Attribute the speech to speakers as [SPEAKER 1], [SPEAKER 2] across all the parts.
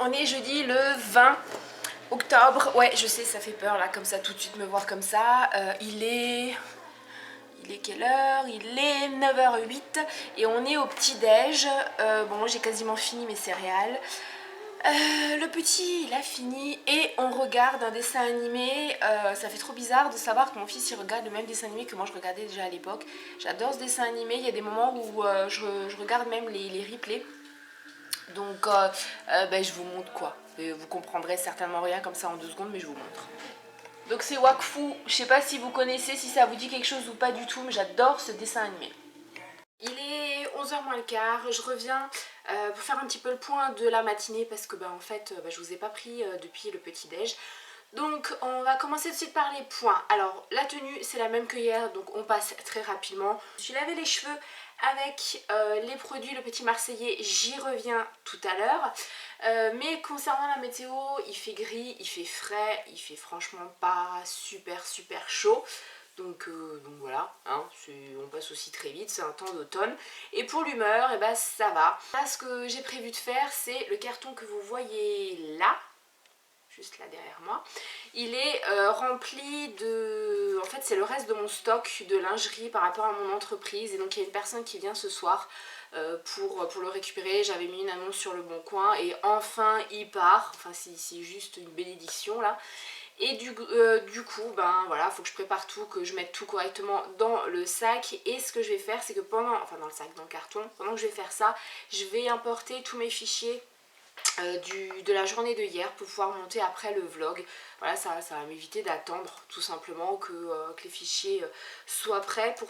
[SPEAKER 1] on est jeudi le 20 octobre. Ouais, je sais, ça fait peur là, comme ça, tout de suite me voir comme ça. Il est quelle heure? Il est 9h08 et on est au petit-déj. Bon, moi j'ai quasiment fini mes céréales. Le petit il a fini et on regarde un dessin animé. Ça fait trop bizarre de savoir que mon fils il regarde le même dessin animé que moi je regardais déjà à l'époque. J'adore ce dessin animé, il y a des moments où je regarde même les replays. Donc je vous montre quoi. Vous comprendrez certainement rien comme ça en 2 secondes, mais je vous montre. Donc c'est Wakfu, je sais pas si vous connaissez, si ça vous dit quelque chose ou pas du tout, mais j'adore ce dessin animé. Il est 11h moins le quart, je reviens pour faire un petit peu le point de la matinée parce que en fait je vous ai pas pris depuis le petit déj. Donc on va commencer tout de suite par les points. Alors la tenue c'est la même que hier, donc on passe très rapidement. Je suis lavé les cheveux avec les produits Le Petit Marseillais, j'y reviens tout à l'heure. Mais concernant la météo, il fait gris, il fait frais, il fait franchement pas super chaud. Donc voilà, hein, on passe aussi très vite, c'est un temps d'automne. Et pour l'humeur, ça va. Là, ce que j'ai prévu de faire, c'est le carton que vous voyez là, juste là derrière moi. Il est rempli de... En fait, c'est le reste de mon stock de lingerie par rapport à mon entreprise. Et donc, il y a une personne qui vient ce soir pour le récupérer. J'avais mis une annonce sur le Bon Coin et enfin, il part. Enfin, c'est juste une bénédiction là. Et du coup, voilà, faut que je prépare tout, que je mette tout correctement dans le sac. Et ce que je vais faire, c'est que enfin dans le sac, dans le carton, pendant que je vais faire ça, je vais importer tous mes fichiers de la journée de hier pour pouvoir monter après le vlog. Voilà, ça va m'éviter d'attendre tout simplement que les fichiers soient prêts pour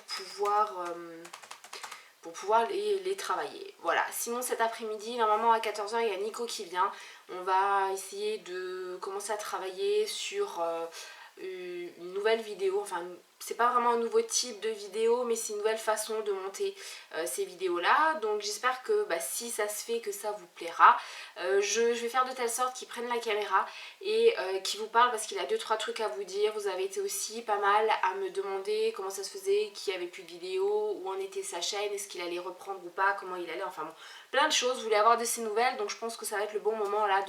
[SPEAKER 1] pouvoir les travailler. Voilà, sinon cet après-midi, normalement à 14h, il y a Nico qui vient. On va essayer de commencer à travailler sur une nouvelle vidéo. Enfin, c'est pas vraiment un nouveau type de vidéo, mais c'est une nouvelle façon de monter ces vidéos-là. Donc j'espère que si ça se fait, que ça vous plaira. Je vais faire de telle sorte qu'ils prennent la caméra et qu'ils vous parlent parce qu'il a 2-3 trucs à vous dire. Vous avez été aussi pas mal à me demander comment ça se faisait, qu'il n'y avait plus de vidéos, où en était sa chaîne, est-ce qu'il allait reprendre ou pas, comment il allait, enfin bon, plein de choses. Vous voulez avoir de ces nouvelles, donc je pense que ça va être le bon moment là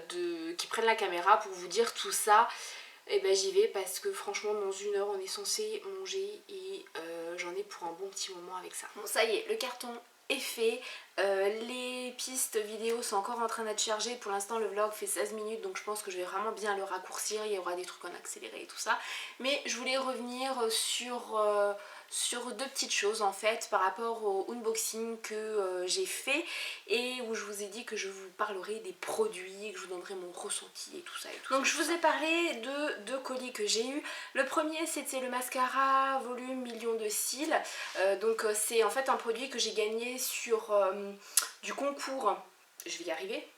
[SPEAKER 1] qu'ils prennent la caméra pour vous dire tout ça. Et j'y vais parce que franchement dans 1 heure on est censé manger et j'en ai pour un bon petit moment avec ça. Bon ça y est, le carton est fait, les pistes vidéo sont encore en train d'être chargées. Pour l'instant le vlog fait 16 minutes donc je pense que je vais vraiment bien le raccourcir, il y aura des trucs en accéléré et tout ça. Mais je voulais revenir sur 2 petites choses en fait par rapport au unboxing que j'ai fait et où je vous ai dit que je vous parlerai des produits, que je vous donnerai mon ressenti et tout ça. Donc je vous ai parlé de 2 colis que j'ai eu. Le premier c'était le mascara volume million de cils. C'est en fait un produit que j'ai gagné sur du concours, je vais y arriver,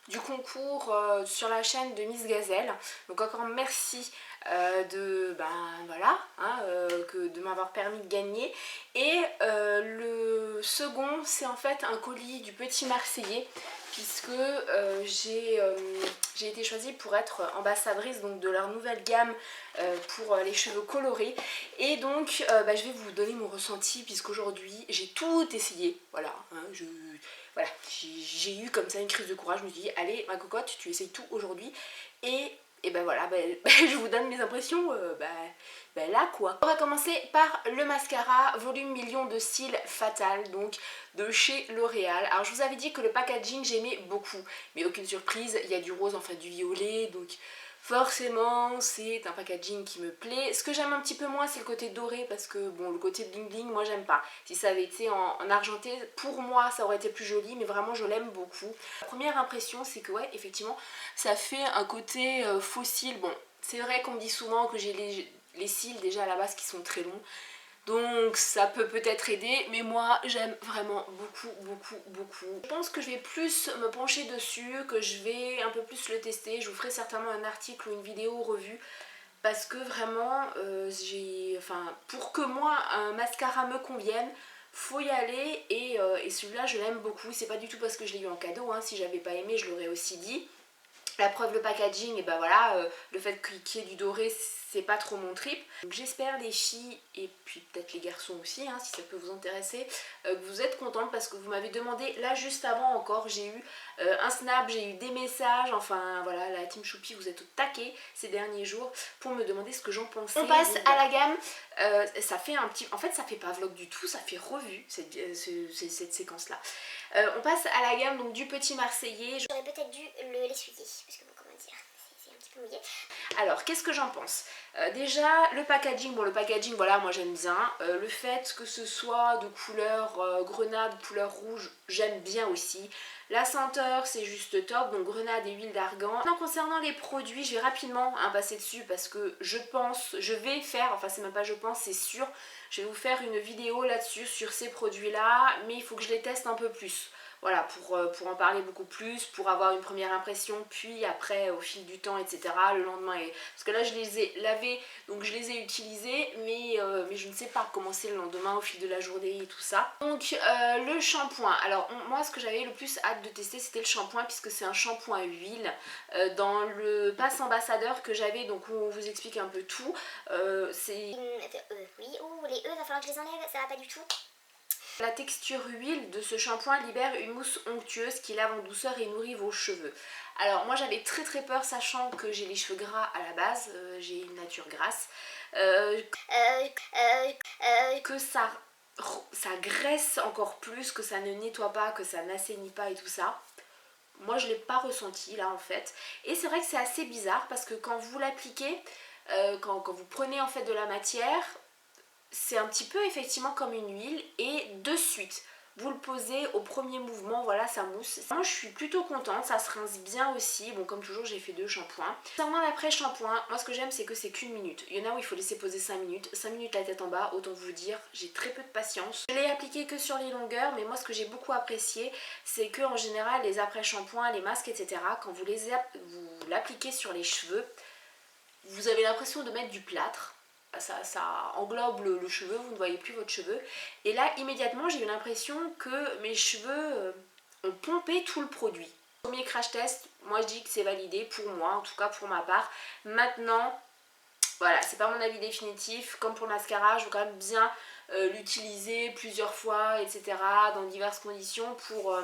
[SPEAKER 1] du concours sur la chaîne de Miss Gazelle. Donc encore merci de m'avoir permis de gagner. Et le second c'est en fait un colis du Petit Marseillais puisque j'ai été choisie pour être ambassadrice donc, de leur nouvelle gamme pour les cheveux colorés. Et donc je vais vous donner mon ressenti puisqu'aujourd'hui j'ai tout essayé. Voilà, hein, voilà, j'ai eu comme ça une crise de courage, je me suis dit allez ma cocotte tu essayes tout aujourd'hui et voilà, je vous donne mes impressions là quoi. On va commencer par le mascara volume million de cils Fatal, donc de chez L'Oréal. Alors je vous avais dit que le packaging j'aimais beaucoup, mais aucune surprise, il y a du rose, enfin du violet, donc forcément c'est un packaging qui me plaît. Ce que j'aime un petit peu moins c'est le côté doré parce que bon le côté bling bling moi j'aime pas. Si ça avait été en argenté pour moi ça aurait été plus joli mais vraiment je l'aime beaucoup. La première impression c'est que ouais effectivement ça fait un côté faux cils. Bon c'est vrai qu'on me dit souvent que j'ai les cils déjà à la base qui sont très longs. Donc ça peut peut-être aider, mais moi j'aime vraiment beaucoup. Je pense que je vais plus me pencher dessus, que je vais un peu plus le tester. Je vous ferai certainement un article ou une vidéo revue. Parce que vraiment, pour que moi un mascara me convienne, faut y aller et celui-là je l'aime beaucoup. C'est pas du tout parce que je l'ai eu en cadeau, hein. Si j'avais pas aimé je l'aurais aussi dit. La preuve le packaging, et voilà, le fait qu'il y ait du doré c'est pas trop mon trip. Donc j'espère les filles et puis peut-être les garçons aussi, hein, si ça peut vous intéresser, que vous êtes contentes parce que vous m'avez demandé, là juste avant encore, j'ai eu un snap, j'ai eu des messages, enfin voilà, la team Choupi, vous êtes au taquet ces derniers jours pour me demander ce que j'en pensais. On passe à la gamme, ça fait un petit... En fait ça fait pas vlog du tout, ça fait revue cette séquence là. On passe à la gamme donc du petit Marseillais.
[SPEAKER 2] J'aurais peut-être dû l'essuyer, parce que bon, comment dire, c'est un petit peu mouillé.
[SPEAKER 1] Alors qu'est-ce que j'en pense? Déjà le packaging, bon le packaging voilà moi j'aime bien, le fait que ce soit de couleur grenade, couleur rouge, j'aime bien aussi. La senteur c'est juste top, donc grenade et huile d'argan. Maintenant concernant les produits, je vais rapidement passer dessus parce que je vais faire, enfin c'est même pas je pense, c'est sûr, je vais vous faire une vidéo là-dessus sur ces produits là, mais il faut que je les teste un peu plus. Voilà, pour en parler beaucoup plus, pour avoir une première impression, puis après au fil du temps, etc. Le lendemain, parce que là je les ai lavés, donc je les ai utilisés, mais je ne sais pas comment c'est le lendemain au fil de la journée et tout ça. Donc le shampoing, alors moi ce que j'avais le plus hâte de tester c'était le shampoing, puisque c'est un shampoing à huile. Dans le pass ambassadeur que j'avais, donc où on vous explique un peu tout, c'est...
[SPEAKER 2] Oui, les il va falloir que je les enlève, ça va pas du tout.
[SPEAKER 1] La texture huile de ce shampoing libère une mousse onctueuse qui lave en douceur et nourrit vos cheveux. Alors moi j'avais très peur, sachant que j'ai les cheveux gras à la base, j'ai une nature grasse, que ça graisse encore plus, que ça ne nettoie pas, que ça n'assainit pas et tout ça. Moi je ne l'ai pas ressenti là en fait. Et c'est vrai que c'est assez bizarre parce que quand vous l'appliquez, quand vous prenez en fait de la matière, c'est un petit peu effectivement comme une huile et de suite vous le posez au premier mouvement, voilà ça mousse. Moi je suis plutôt contente, ça se rince bien aussi. Bon comme toujours j'ai fait 2 shampoings. Concernant l'après-shampoing, moi ce que j'aime c'est que c'est qu'1 minute. Il y en a où il faut laisser poser 5 minutes. 5 minutes la tête en bas, autant vous dire, j'ai très peu de patience. Je l'ai appliqué que sur les longueurs, mais moi ce que j'ai beaucoup apprécié c'est que en général les après-shampoings, les masques etc. quand vous l'appliquez sur les cheveux, vous avez l'impression de mettre du plâtre. Ça englobe le cheveu, vous ne voyez plus votre cheveu. Et là, immédiatement, j'ai eu l'impression que mes cheveux ont pompé tout le produit. Premier crash test, moi je dis que c'est validé pour moi, en tout cas pour ma part. Maintenant, voilà, c'est pas mon avis définitif. Comme pour le mascara, je veux quand même bien l'utiliser plusieurs fois, etc. dans diverses conditions pour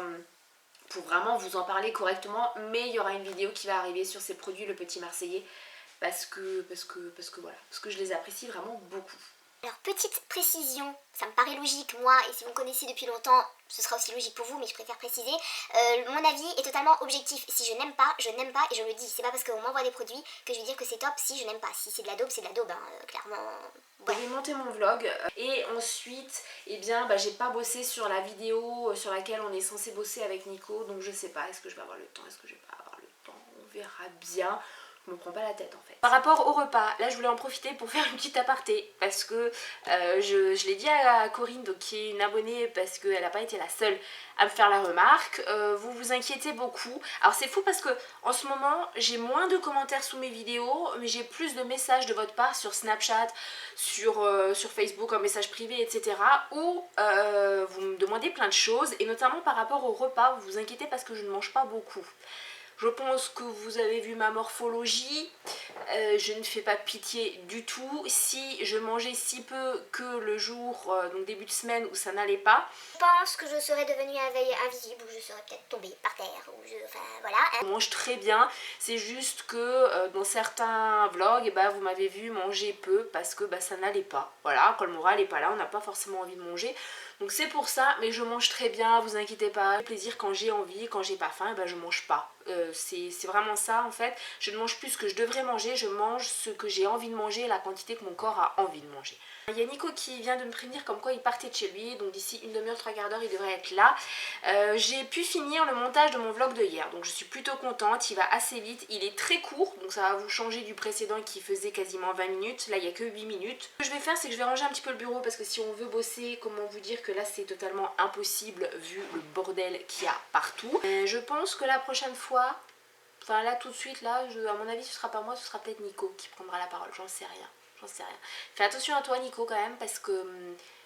[SPEAKER 1] vraiment vous en parler correctement. Mais il y aura une vidéo qui va arriver sur ces produits, le petit Marseillais. Parce que voilà, parce que je les apprécie vraiment beaucoup.
[SPEAKER 2] Alors petite précision, ça me paraît logique moi, et si vous me connaissez depuis longtemps, ce sera aussi logique pour vous, mais je préfère préciser. Mon avis est totalement objectif. Si je n'aime pas, je n'aime pas et je le dis. C'est pas parce qu'on m'envoie des produits que je vais dire que c'est top si je n'aime pas. Si c'est de la daube, c'est de la daube, hein, clairement.
[SPEAKER 1] Ouais. Je vais monter mon vlog et ensuite, eh bien, j'ai pas bossé sur la vidéo sur laquelle on est censé bosser avec Nico, donc je sais pas, est-ce que je vais avoir le temps, est-ce que je vais pas avoir le temps, on verra bien. Je me prends pas la tête en fait. Par rapport au repas, là je voulais en profiter pour faire une petite aparté parce que je l'ai dit à Corinne, donc, qui est une abonnée, parce qu'elle n'a pas été la seule à me faire la remarque. Vous vous inquiétez beaucoup. Alors c'est fou parce que en ce moment j'ai moins de commentaires sous mes vidéos, mais j'ai plus de messages de votre part sur Snapchat, sur Facebook en message privé, etc. où vous me demandez plein de choses, et notamment par rapport au repas. Vous vous inquiétez parce que je ne mange pas beaucoup. Je pense que vous avez vu ma morphologie, je ne fais pas pitié du tout. Si je mangeais si peu que le jour, donc début de semaine où ça n'allait pas,
[SPEAKER 2] je pense que je serais devenue invisible, ou je serais peut-être tombée par terre, ou enfin voilà.
[SPEAKER 1] Je mange très bien, c'est juste que dans certains vlogs, vous m'avez vu manger peu parce que ça n'allait pas. Voilà, quand le moral n'est pas là, on n'a pas forcément envie de manger. Donc c'est pour ça, mais je mange très bien, vous inquiétez pas. Le plaisir quand j'ai envie, quand j'ai pas faim, je mange pas. C'est vraiment ça en fait. Je ne mange plus ce que je devrais manger, je mange ce que j'ai envie de manger, la quantité que mon corps a envie de manger. Il y a Nico qui vient de me prévenir comme quoi il partait de chez lui, donc d'ici une demi-heure, 3/4 d'heure, il devrait être là. J'ai pu finir le montage de mon vlog de hier, donc je suis plutôt contente, il va assez vite, il est très court, donc ça va vous changer du précédent qui faisait quasiment 20 minutes, là il n'y a que 8 minutes. Ce que je vais faire, c'est que je vais ranger un petit peu le bureau, parce que si on veut bosser, comment vous dire que là c'est totalement impossible vu le bordel qu'il y a partout. Je pense que la prochaine fois, enfin là tout de suite, là, à mon avis ce sera pas moi, ce sera peut-être Nico qui prendra la parole, j'en sais rien. J'en sais rien. Fais attention à toi Nico quand même parce que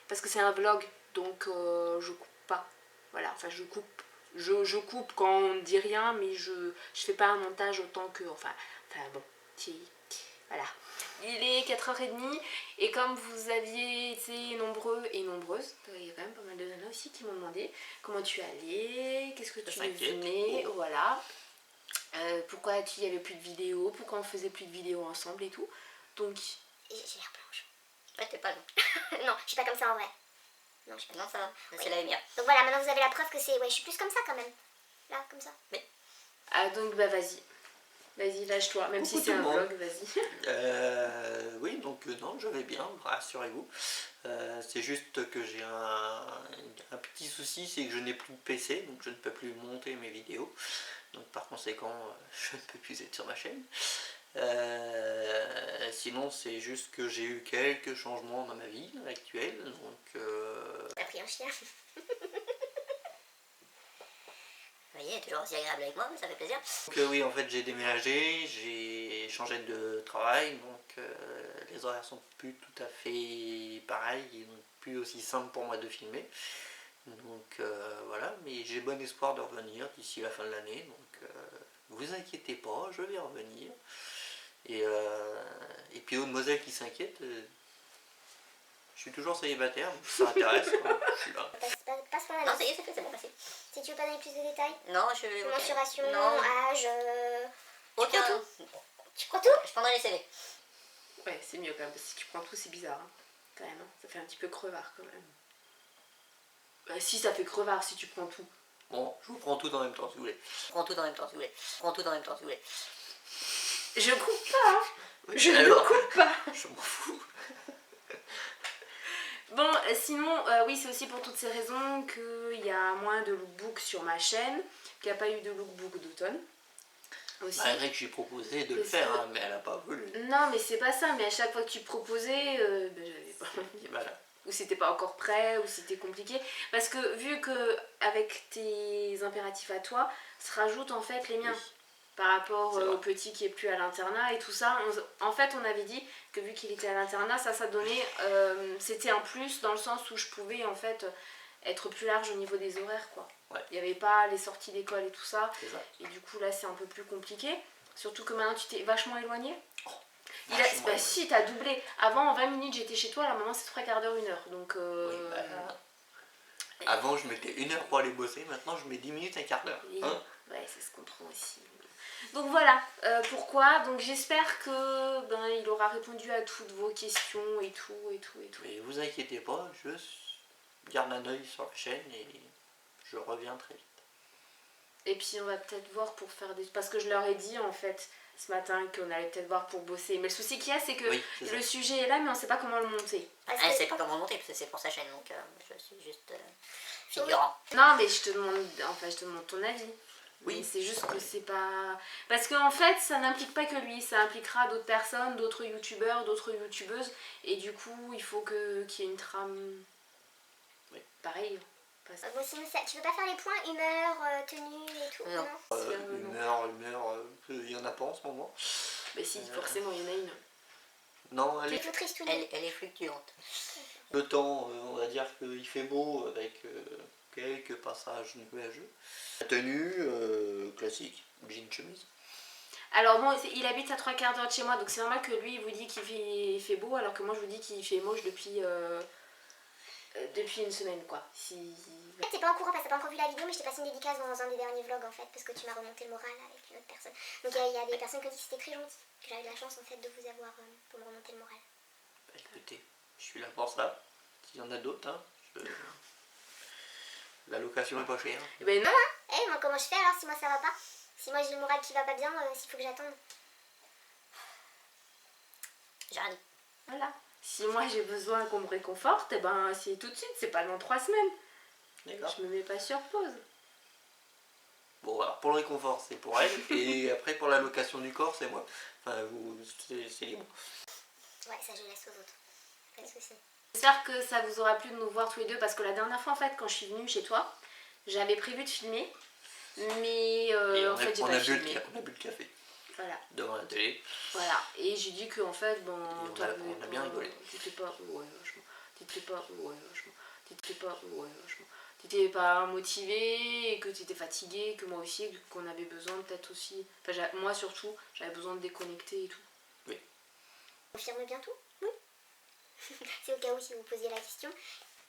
[SPEAKER 1] c'est un vlog, donc je coupe pas. Voilà, enfin je coupe quand on ne dit rien, mais je fais pas un montage autant que... Enfin bon, Voilà. Il est 4h30 et comme vous aviez été nombreux et nombreuses, il y a quand même pas mal de nanas aussi qui m'ont demandé comment tu allais, qu'est-ce que tu venais, voilà. Pourquoi il n'y avait plus de vidéos, pourquoi on faisait plus de vidéos ensemble et tout. Donc...
[SPEAKER 2] J'ai l'air blanche. Ouais, t'es pas long. Non, je suis pas comme ça en vrai. Non, je suis pas
[SPEAKER 3] Non, ça va,
[SPEAKER 2] ouais.
[SPEAKER 3] c'est la lumière.
[SPEAKER 2] Donc voilà, maintenant vous avez la preuve que c'est... Ouais, je suis plus comme ça quand même. Là, comme ça.
[SPEAKER 3] Mais...
[SPEAKER 1] Ah donc bah vas-y. Vas-y, lâche-toi, même si c'est un vlog, vas-y.
[SPEAKER 4] Oui, donc non, je vais bien, rassurez-vous. C'est juste que j'ai un petit souci, c'est que je n'ai plus de PC, donc je ne peux plus monter mes vidéos. Donc par conséquent, je ne peux plus être sur ma chaîne. Sinon, c'est juste que j'ai eu quelques changements dans ma vie actuelle. Donc,
[SPEAKER 2] T'as pris un chien.
[SPEAKER 3] Vous voyez, elle est toujours aussi agréable avec moi, ça fait plaisir.
[SPEAKER 4] donc oui, en fait, j'ai déménagé, j'ai changé de travail, donc les horaires sont plus tout à fait pareils, et donc plus aussi simple pour moi de filmer. Donc voilà, mais j'ai bon espoir de revenir d'ici la fin de l'année, donc vous inquiétez pas, je vais revenir. Et puis aux demoiselles qui s'inquiètent, je suis toujours célibataire, donc si ça intéresse, je suis là.
[SPEAKER 2] Passe par la
[SPEAKER 3] Non,
[SPEAKER 2] note.
[SPEAKER 3] ça y est, c'est bon, passé.
[SPEAKER 2] Si tu veux pas donner plus de détails.
[SPEAKER 3] Non, je...
[SPEAKER 2] Mensuration,
[SPEAKER 3] Non,
[SPEAKER 2] âge...
[SPEAKER 3] aucun.
[SPEAKER 2] prends Tu prends tout?
[SPEAKER 3] Je prendrai les CV.
[SPEAKER 1] Ouais, c'est mieux quand même, parce que si tu prends tout, c'est bizarre. Hein. Quand même, hein. Ça fait un petit peu crevard quand même. Bah, si, ça fait crevard si tu prends tout.
[SPEAKER 4] Bon, je vous prends tout en même temps si vous voulez.
[SPEAKER 3] Je prends tout en même temps si vous voulez. Je prends tout en même temps si vous voulez.
[SPEAKER 1] Je coupe pas, hein.
[SPEAKER 4] Oui,
[SPEAKER 1] Je ne
[SPEAKER 4] alors,
[SPEAKER 1] coupe pas.
[SPEAKER 4] je m'en fous.
[SPEAKER 1] Bon, sinon, oui, c'est aussi pour toutes ces raisons qu'il y a moins de lookbook sur ma chaîne, qu'il n'y a pas eu de lookbook d'automne. Aussi.
[SPEAKER 4] Malgré que j'ai proposé de le
[SPEAKER 1] Parce
[SPEAKER 4] faire,
[SPEAKER 1] que-
[SPEAKER 4] hein, mais elle n'a pas voulu.
[SPEAKER 1] Non, mais c'est pas ça, mais à chaque fois que tu proposais, ben, j'avais pas envie.
[SPEAKER 4] Voilà.
[SPEAKER 1] Ou c'était pas encore prêt, ou c'était compliqué. Parce que vu que avec tes impératifs à toi, se rajoutent en fait les miens.
[SPEAKER 4] Oui.
[SPEAKER 1] Par rapport
[SPEAKER 4] C'est vrai.
[SPEAKER 1] au petit qui est plus à l'internat et tout ça. En fait, on avait dit que vu qu'il était à l'internat, ça donnait... c'était un plus dans le sens où je pouvais en fait être plus large au niveau des horaires, quoi.
[SPEAKER 4] Ouais.
[SPEAKER 1] Il n'y avait pas les sorties d'école et tout ça.
[SPEAKER 4] C'est ça.
[SPEAKER 1] Et du coup, là, c'est un peu plus compliqué. Surtout que maintenant, tu t'es vachement éloigné.
[SPEAKER 4] Vachement
[SPEAKER 1] Bah si, t'as doublé. Avant, en 20 minutes, j'étais chez toi. Là, maintenant, c'est 3/4 d'heure, 1 heure. Donc,
[SPEAKER 4] Oui, avant, je mettais 1 heure pour aller bosser, maintenant, je mets 10 minutes, un quart d'heure.
[SPEAKER 1] oui.
[SPEAKER 4] Hein.
[SPEAKER 1] Ouais, ça se comprend aussi. Donc voilà, pourquoi. Donc j'espère que il aura répondu à toutes vos questions et tout.
[SPEAKER 4] Mais vous inquiétez pas, je garde un œil sur la chaîne et je reviens très vite.
[SPEAKER 1] Et puis on va peut-être voir pour faire des... Parce que je leur ai dit en fait ce matin qu'on allait peut-être voir pour bosser. Mais le souci qu'il y a, c'est que
[SPEAKER 4] Oui, c'est
[SPEAKER 1] le
[SPEAKER 4] ça.
[SPEAKER 1] sujet est là, mais on sait pas comment le monter.
[SPEAKER 3] Elle sait pas comment le monter, parce que c'est pour sa chaîne, donc je suis juste figurant.
[SPEAKER 1] Non, mais je te demande ton avis.
[SPEAKER 4] Oui.
[SPEAKER 1] Mais c'est juste que c'est pas... Parce qu'en fait, ça n'implique pas que lui, ça impliquera d'autres personnes, d'autres youtubeurs, d'autres youtubeuses. Et du coup, il faut qu'il y ait une trame...
[SPEAKER 4] Oui.
[SPEAKER 1] Pareil.
[SPEAKER 2] Bon, sinon, tu veux pas faire les points humeur, tenue et tout?
[SPEAKER 3] Non.
[SPEAKER 1] Non.
[SPEAKER 4] Humeur, il y en a pas en ce moment.
[SPEAKER 1] Mais si, forcément, il y en a une.
[SPEAKER 4] Non,
[SPEAKER 2] Tu es tout triste ou non?
[SPEAKER 3] Elle est fluctuante.
[SPEAKER 4] le temps, on va dire qu'il fait beau avec quelques passages nuageux. La tenue, classique, jean chemise.
[SPEAKER 1] Alors bon, il habite à 3/4 de chez moi, donc c'est normal que lui, il vous dit qu'il fait beau, alors que moi, je vous dis qu'il fait moche depuis une semaine, quoi.
[SPEAKER 2] En fait, t'es pas au courant parce que t'as pas encore vu la vidéo, mais je t'ai passé une dédicace dans un des derniers vlogs en fait, parce que tu m'as remonté le moral avec une autre personne. Donc il y a des personnes qui ont dit que c'était très gentil, que j'avais de la chance en fait de vous avoir pour me remonter le moral.
[SPEAKER 4] Bah, écoutez, je suis là pour ça. S'il y en a d'autres, hein, la location est pas chère.
[SPEAKER 1] Eh ben non.
[SPEAKER 2] Eh, moi comment je fais alors si moi ça va pas? Si moi j'ai le moral qui va pas bien, s'il faut que j'attende.
[SPEAKER 3] J'ai rien dit.
[SPEAKER 1] Voilà. Si moi j'ai besoin qu'on me réconforte, eh ben c'est tout de suite, c'est pas dans 3 semaines.
[SPEAKER 4] D'accord.
[SPEAKER 1] Je me mets pas sur pause.
[SPEAKER 4] Bon, alors pour le réconfort, c'est pour elle. Et après, pour la location du corps, c'est moi. Enfin, c'est libre.
[SPEAKER 2] Ouais, ça je laisse aux autres. Pas de soucis.
[SPEAKER 1] J'espère que ça vous aura plu de nous voir tous les deux, parce que la dernière fois, en fait, quand je suis venue chez toi, j'avais prévu de filmer, mais
[SPEAKER 4] Et
[SPEAKER 1] en fait, j'ai
[SPEAKER 4] on
[SPEAKER 1] pas
[SPEAKER 4] a bu
[SPEAKER 1] filmé.
[SPEAKER 4] on a bu le café
[SPEAKER 1] Voilà.
[SPEAKER 4] devant la télé.
[SPEAKER 1] Voilà, et j'ai dit qu'en fait, bon,
[SPEAKER 4] Et on a bien rigolé.
[SPEAKER 1] T'étais pas, ouais, vachement. T'étais pas, ouais, vachement. T'étais pas, ouais, vachement. T'étais pas motivé, et que t'étais fatigué, que moi aussi, qu'on avait besoin peut-être aussi. Enfin, moi surtout, j'avais besoin de déconnecter et tout.
[SPEAKER 4] Oui.
[SPEAKER 2] Confirme bien tout? Oui. C'est au cas où si vous posiez la question.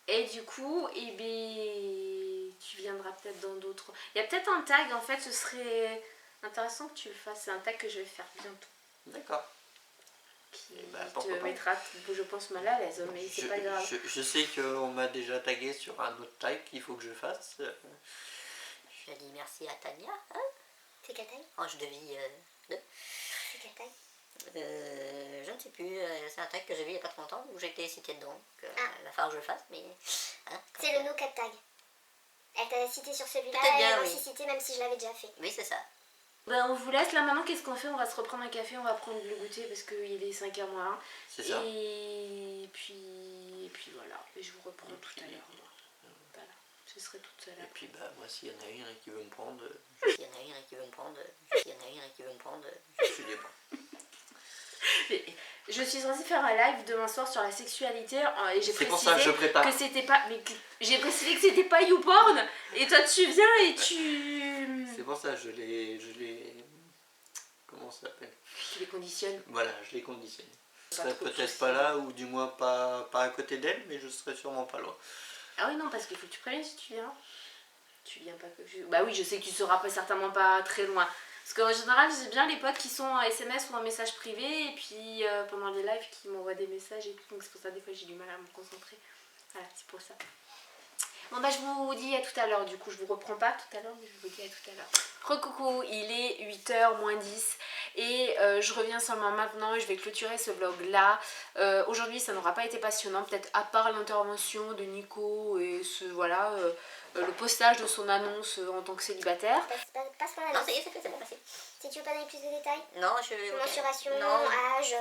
[SPEAKER 1] Et du coup, eh ben, tu viendras peut-être dans d'autres... Il y a peut-être un tag, en fait, ce serait intéressant que tu le fasses. C'est un tag que je vais faire bientôt.
[SPEAKER 4] D'accord.
[SPEAKER 1] Qui
[SPEAKER 4] pourquoi
[SPEAKER 1] te
[SPEAKER 4] pas.
[SPEAKER 1] mettra, je pense, mal à l'aise, mais c'est pas grave.
[SPEAKER 4] Je sais qu'on m'a déjà tagué sur un autre tag qu'il faut que je fasse.
[SPEAKER 3] Je dis merci à Tania. Hein,
[SPEAKER 2] C'est quelle taille?
[SPEAKER 3] Ange de vie 2.
[SPEAKER 2] C'est quelle taille?
[SPEAKER 3] Je ne sais plus, c'est un tag que j'ai vu il n'y a pas trop longtemps où j'ai été citée dedans. Donc,
[SPEAKER 2] Ah.
[SPEAKER 3] il va falloir que je le fasse, mais. Hein,
[SPEAKER 2] C'est le no cat tag. Elle t'a cité sur celui-là,
[SPEAKER 3] Peut-être bien,
[SPEAKER 2] elle m'a
[SPEAKER 3] oui.
[SPEAKER 2] aussi cité même si je l'avais déjà fait.
[SPEAKER 3] Oui, c'est ça.
[SPEAKER 1] Ben, on vous laisse là maintenant, qu'est-ce qu'on fait? On va se reprendre un café, on va prendre le goûter parce qu'il est 5h moins 1.
[SPEAKER 4] C'est ça.
[SPEAKER 1] Et puis voilà, et je vous reprends tout à l'heure. Voilà, je serai toute seule.
[SPEAKER 4] Et puis bah moi s'il y en a une qui veut me prendre,
[SPEAKER 3] S'il y en a une qui veut me prendre,
[SPEAKER 4] je suis libre.
[SPEAKER 1] Mais je suis censée faire un live demain soir sur la sexualité et j'ai
[SPEAKER 4] C'est pour
[SPEAKER 1] précisé
[SPEAKER 4] ça que je prépare.
[SPEAKER 1] que c'était pas... Mais j'ai précisé que c'était pas YouPorn et toi tu viens et tu...
[SPEAKER 4] C'est pour ça je l'ai. Comment ça s'appelle?
[SPEAKER 1] Tu les conditionnes.
[SPEAKER 4] Voilà, je les conditionne. Je
[SPEAKER 1] Pas
[SPEAKER 4] serai
[SPEAKER 1] trop de
[SPEAKER 4] peut-être
[SPEAKER 1] soucis.
[SPEAKER 4] pas là ou du moins pas à côté d'elle, mais je serai sûrement pas loin.
[SPEAKER 1] Ah oui non parce qu'il faut que tu préviennes si tu viens. Tu viens pas que... Bah oui je sais que tu seras pas, certainement pas très loin. Parce qu'en général j'ai bien les potes qui sont en SMS ou en message privé et puis pendant les lives qui m'envoient des messages et tout. Donc c'est pour ça des fois j'ai du mal à me concentrer. Voilà c'est pour ça. Bon bah je vous dis à tout à l'heure, du coup je vous reprends pas tout à l'heure mais je vous dis à tout à l'heure. Recoucou, il est 8h moins 10 et je reviens seulement maintenant et je vais clôturer ce vlog là. Aujourd'hui ça n'aura pas été passionnant, peut-être à part l'intervention de Nico et le postage de son annonce en tant que célibataire.
[SPEAKER 2] Passe par la
[SPEAKER 3] Non,
[SPEAKER 2] lance.
[SPEAKER 3] ça y est, c'est fait, c'est bon, merci.
[SPEAKER 2] Si tu veux pas donner plus de détails,
[SPEAKER 3] Non, je.
[SPEAKER 2] mensuration,
[SPEAKER 3] Non,
[SPEAKER 2] âge,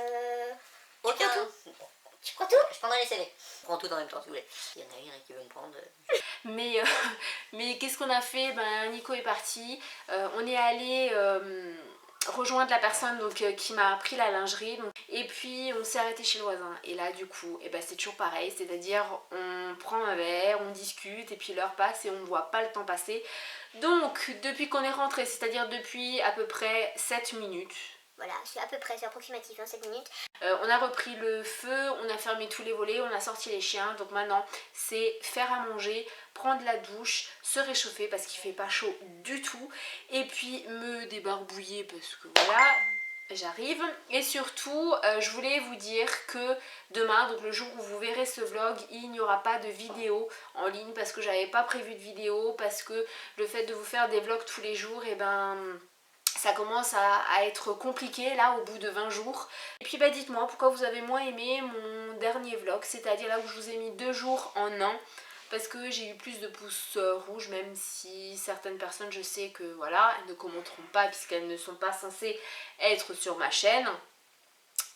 [SPEAKER 3] aucun.
[SPEAKER 2] prends tu prends tout?
[SPEAKER 3] Je prendrai les CV. Je prends tout en même temps si vous voulez. S'il y en a une qui veut me prendre.
[SPEAKER 1] Mais qu'est-ce qu'on a fait? Ben, Nico est parti, on est allé rejoindre la personne donc, qui m'a pris la lingerie donc, et puis on s'est arrêté chez le voisin et là du coup ben, c'est toujours pareil, c'est à dire on prend un verre, on discute et puis l'heure passe et on ne voit pas le temps passer. Donc depuis qu'on est rentré, c'est à dire depuis à peu près 7 minutes.
[SPEAKER 2] Voilà, c'est à peu près, c'est approximatif, 7 minutes.
[SPEAKER 1] On a repris le feu, on a fermé tous les volets, on a sorti les chiens. Donc maintenant, c'est faire à manger, prendre la douche, se réchauffer parce qu'il fait pas chaud du tout. Et puis me débarbouiller parce que voilà, j'arrive. Et surtout, je voulais vous dire que demain, donc le jour où vous verrez ce vlog, il n'y aura pas de vidéo en ligne parce que j'avais pas prévu de vidéo. Parce que le fait de vous faire des vlogs tous les jours, et ben... ça commence à être compliqué là au bout de 20 jours. Et puis bah dites-moi pourquoi vous avez moins aimé mon dernier vlog, c'est-à-dire là où je vous ai mis 2 jours en un. Parce que j'ai eu plus de pouces rouges, même si certaines personnes je sais que voilà, elles ne commenteront pas puisqu'elles ne sont pas censées être sur ma chaîne.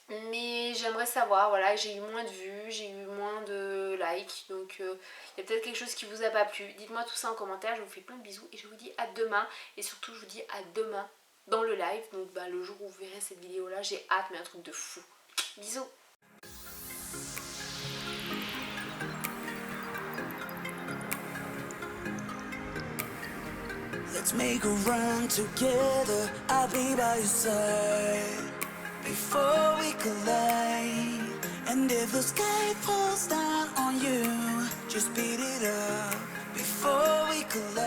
[SPEAKER 1] Mais j'aimerais savoir, voilà, j'ai eu moins de vues, j'ai eu moins de likes, donc il y a peut-être quelque chose qui vous a pas plu. Dites-moi tout ça en commentaire, je vous fais plein de bisous et je vous dis à demain. Et surtout je vous dis à demain dans le live, donc bah, le jour où vous verrez cette vidéo là, j'ai hâte, mais un truc de fou. Bisous.
[SPEAKER 5] Let's make a run together, I'll be by your side before we collide. And if the sky falls down on you, just beat it up before we collide.